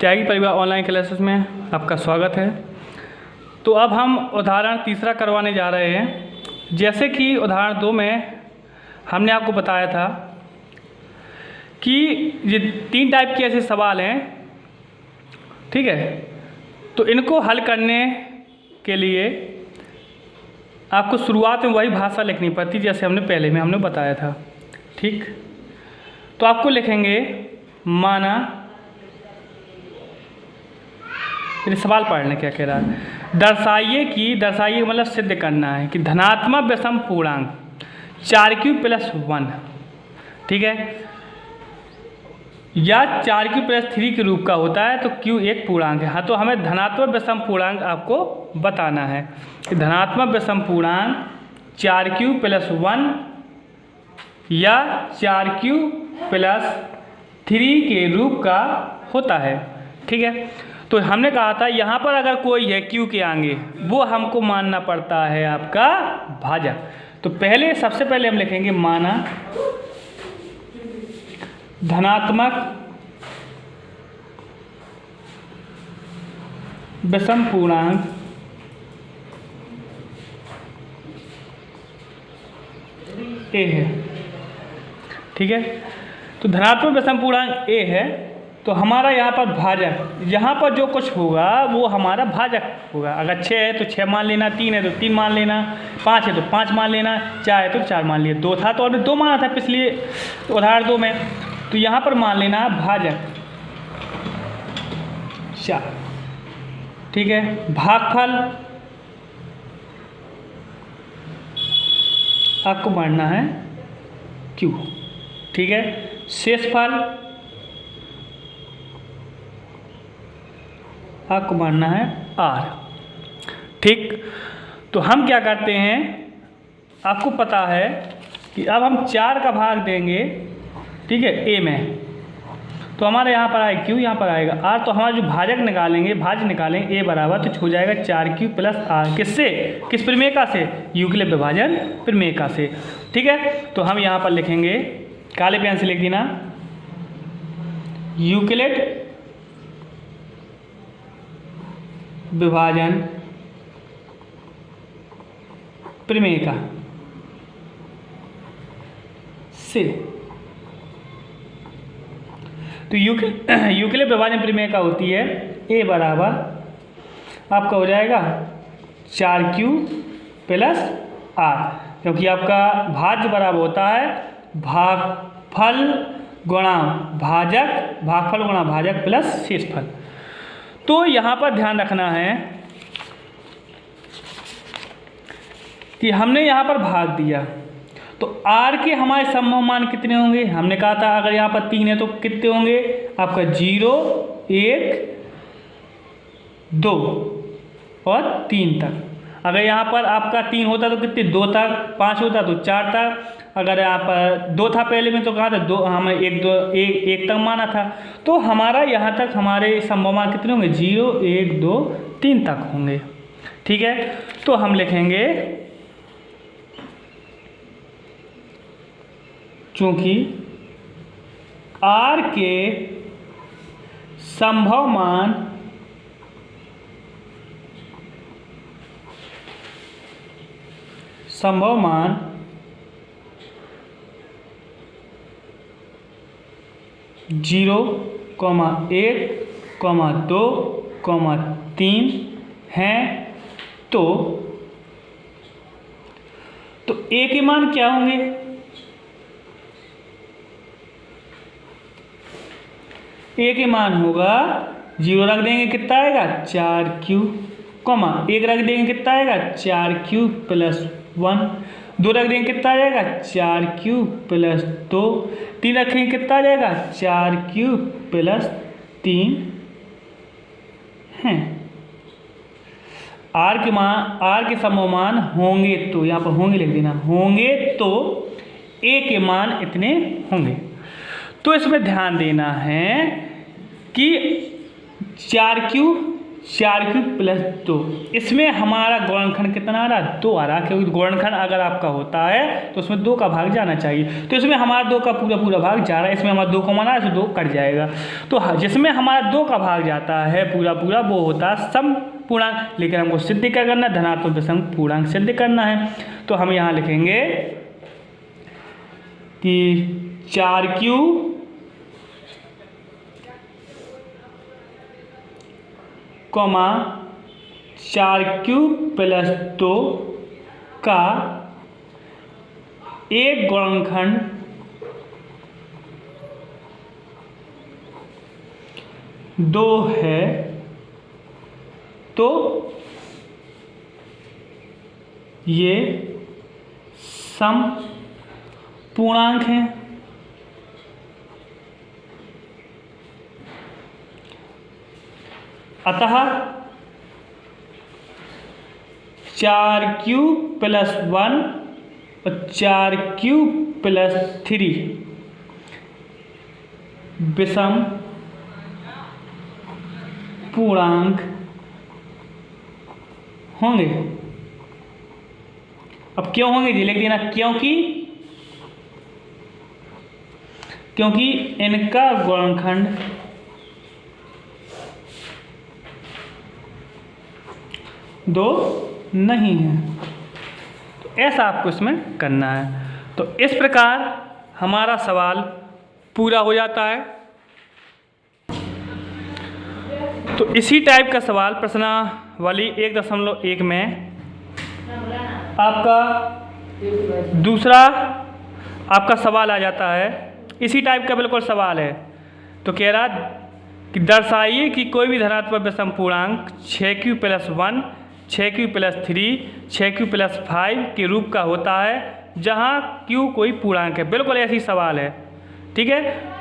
त्यागी परिवार online classes में आपका स्वागत है। तो अब हम उदाहरण तीसरा करवाने जा रहे हैं। जैसे कि उदाहरण 2 में हमने आपको बताया था कि ये 3 टाइप के ऐसे सवाल हैं, ठीक है। तो इनको हल करने के लिए आपको शुरुआत में वही भाषा लिखनी पड़ती जैसे हमने बताया था, ठीक। तो आपको लिखेंगे माना, फिर सवाल पढ़ने क्या कह रहा है। दर्शाइए मतलब सिद्ध करना है कि धनात्मक विषम पूर्णांक 4q+1, ठीक है, या 4q+3 के रूप का होता है तो q एक पूर्णांक है। हाँ, तो हमें धनात्मक विषम पूर्णांक आपको बताना है कि धनात्मक विषम पूर्णांक 4q+1 या 4q+3 के रूप का होता है, ठीक है। तो हमने कहा था यहाँ पर अगर कोई है q के आगे, वो हमको मानना पड़ता है आपका भाजक। तो सबसे पहले हम लिखेंगे माना धनात्मक विषम पूर्णांक a है, ठीक है। तो धनात्मक विषम पूर्णांक a है तो हमारा यहाँ पर भाजक, यहाँ पर जो कुछ होगा वो हमारा भाजक होगा। अगर 6 है तो 6 मान लेना, 3 है तो 3 मान लेना, 5 है तो 5 मान लेना, 4 है तो 4 मान लिया। 2 था तो हमने 2 माना था पिछले उदाहरण 2 में, तो यहाँ पर मान लेना भाजक 4, ठीक है। भागफल आपको मानना है q, ठीक है। शेषफल आपको मानना है r, ठीक। तो हम क्या करते हैं, आपको पता है कि अब हम 4 का भाग देंगे, ठीक है, a में, तो हमारे यहाँ पर आएगा q, यहाँ पर आएगा r। तो हमारा जो भाजक निकालेंगे a बराबर तो हो जाएगा 4q+r। किससे? किस प्रमेय से? यूक्लिड विभाजन प्रमेय से, ठीक है। तो हम यहाँ पर लिखेंगे, काले पेन से लिख देना, यूक्लिड विभाजन प्रमेय से। तो यूक्लिड विभाजन प्रमेय का होती है a बराबर आपका हो जाएगा 4q+r, क्योंकि आपका भाज्य बराबर होता है भागफल गुणा भाजक प्लस शेषफल। तो यहाँ पर ध्यान रखना है कि हमने यहाँ पर भाग दिया तो r के हमारे संभव मान कितने होंगे। हमने कहा था अगर यहाँ पर 3 है तो कितने होंगे आपका 0, 1, 2 और 3 तक। अगर यहाँ पर आपका 3 होता तो कितने 2 तक, 5 होता तो 4 तक। अगर यहाँ पर 2 था पहले में तो कहा था 2, हमें 1 तक माना था। तो हमारा यहाँ तक हमारे संभव मान कितने होंगे 0, 1, 2, 3 तक होंगे, ठीक है। तो हम लिखेंगे चूंकि r के संभव मान जीरो, 1, 2, 3 हैं तो a के मान क्या होंगे? a के मान होगा 0 रख देंगे कितना आएगा 4q, 1 रख देंगे कितना आएगा 4q+1, 2 रख देंगे कितना आ जाएगा 4q+2, 3 रखेंगे कितना आ जाएगा 4q+3 हैं। r के समूह मान होंगे तो यहाँ पर होंगे लिख देना, होंगे तो a के मान इतने होंगे। तो इसमें ध्यान देना है कि 4q 4 क्यूब प्लस 2। इसमें हमारा गुणनखंड कितना आ रहा है? 2 आ रहा है, क्योंकि गुणनखंड अगर आपका होता है तो उसमें 2 का भाग जाना चाहिए। तो इसमें हमारा 2 का पूरा भाग जा रहा है, इसमें हमारा 2 को माना है तो 2 कट जाएगा। तो जिसमें हमारा 2 का भाग जाता है पूरा वो होता है सम पूर्णांक। लेकिन हमको सिद्ध क्या करना है? धनात्मक विषम पूर्णांक सिद्ध करना है। तो हम यहाँ लिखेंगे कि 4 क्यूब कॉमा 4 क्यूब प्लस 2 का एक गुणनखंड 2 है तो ये सम पूर्णांक है। अतः 4 क्यूब प्लस 1 और 4 क्यूब प्लस 3 विषम पूर्णांक होंगे। अब क्यों होंगे जी लिख देना, क्योंकि इनका गुणनखंड दो नहीं है। तो ऐसा आपको इसमें करना है। तो इस प्रकार हमारा सवाल पूरा हो जाता है। तो इसी टाइप का सवाल प्रश्नावली 1.1 में आपका दूसरा आपका सवाल आ जाता है। इसी टाइप का बिल्कुल सवाल है। तो कह रहा कि दर्शाइए कि कोई भी धनात्मक विषम पूर्णांक 6q plus 1, 6q plus 3, 6q plus 5 के रूप का होता है जहाँ q कोई पूर्णांक है। बिल्कुल ऐसी सवाल है, ठीक है।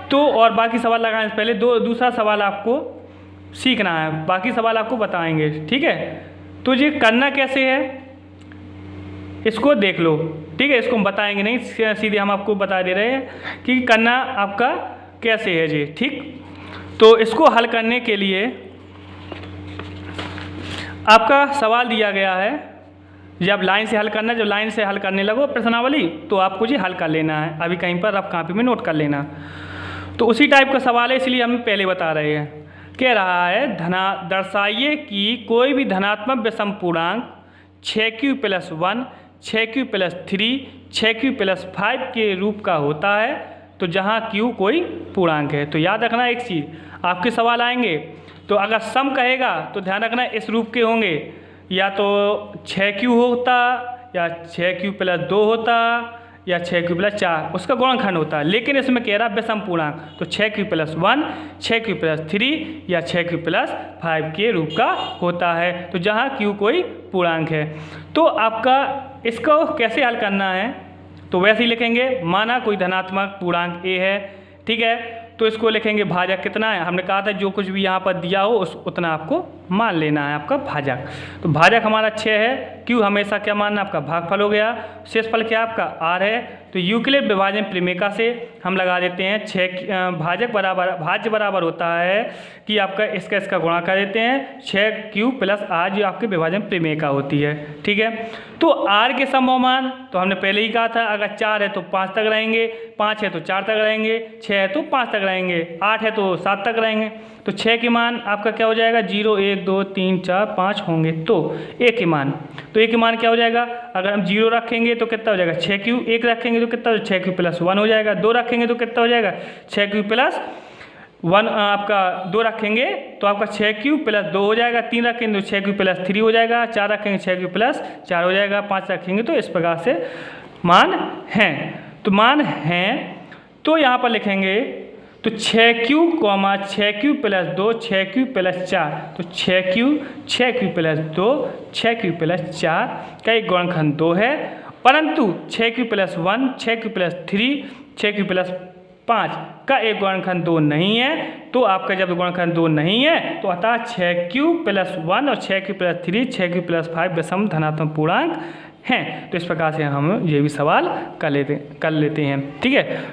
तो और बाकी सवाल लगाने से पहले दूसरा सवाल आपको सीखना है, बाकी सवाल आपको बताएंगे, ठीक है। तो ये करना कैसे है इसको देख लो, ठीक है। इसको हम बताएंगे नहीं, सीधे हम आपको बता दे रहे हैं कि करना आपका कैसे है जी, ठीक। तो इसको हल करने के लिए आपका सवाल दिया गया है। जब लाइन से हल करना, जब लाइन से हल करने लगो प्रश्नावली तो आपको जी हल कर लेना है। अभी कहीं पर आप कॉपी में नोट कर लेना। तो उसी टाइप का सवाल है, इसलिए हम पहले बता रहे हैं। कह रहा है दर्शाइए कि कोई भी धनात्मक विषम पूर्णांक 6q plus 1, 6q plus 3, 6q plus 5 के रूप का होता है तो जहाँ q कोई पूर्णांक है। तो याद रखना एक चीज़, आपके सवाल आएंगे तो अगर सम कहेगा तो ध्यान रखना इस रूप के होंगे, या तो 6q होता या 6q प्लस 2 होता या 6q प्लस 4, उसका गुणनखंड होता है। लेकिन इसमें कह रहा विषम पूर्णांक, तो 6q प्लस 1, 6q प्लस 3 या 6q प्लस 5 के रूप का होता है तो जहाँ q कोई पूर्णांक है। तो आपका इसको कैसे हल करना है तो वैसे ही लिखेंगे। माना कोई धनात्मक पूर्णांक a है, ठीक है। तो इसको लिखेंगे भाजक कितना है, हमने कहा था जो कुछ भी यहाँ पर दिया हो उतना आपको मान लेना है आपका भाजक। तो भाजक हमारा 6 है, q हमेशा क्या मानना आपका भागफल हो गया, शेषफल क्या आपका r है। तो यूक्लिड विभाजन प्रमेय से हम लगा देते हैं 6 भाज्य बराबर होता है कि आपका इसका गुणा कर देते हैं 6q प्लस r जो आपके विभाजन प्रमेय का होती है, ठीक है। तो r के संभव मान तो हमने पहले ही कहा था, अगर 4 है तो 5 तक रहेंगे, 5 है तो 4 तक रहेंगे, 6 है तो 5 तक रहेंगे, 8 है तो 7 तक रहेंगे। तो 6 के मान आपका क्या हो जाएगा 0, 1, 2, 3, 4, 5 होंगे। तो a के मान, तो a के मान क्या हो जाएगा, अगर हम 0 रखेंगे तो कितना हो जाएगा 6q, 1 रखेंगे तो कितना 6q प्लस 1 हो जाएगा, 2 रखेंगे तो कितना हो जाएगा 6q प्लस 1, आपका 2 रखेंगे तो आपका 6q प्लस 2 हो जाएगा, 3 रखेंगे तो 6q प्लस 3 हो जाएगा, 4 रखेंगे 6q प्लस 4 हो जाएगा, 5 रखेंगे तो इस प्रकार से मान हैं। तो मान हैं तो यहाँ पर लिखेंगे तो 6q, 6q plus 2, 6q plus 4, तो 6q प्लस 2, 6q प्लस 4 का एक गुणनखंड 2 है, परंतु 6q plus 1, 6q plus 3, 6q plus 5 का एक गुणनखंड 2 नहीं है। तो आपका जब गुणनखंड 2 नहीं है तो अतः 6q प्लस 1 और 6q प्लस 3, 6q प्लस 5 विषम धनात्मक पूर्णांक हैं। तो इस प्रकार से हम ये भी सवाल कर लेते हैं, ठीक है।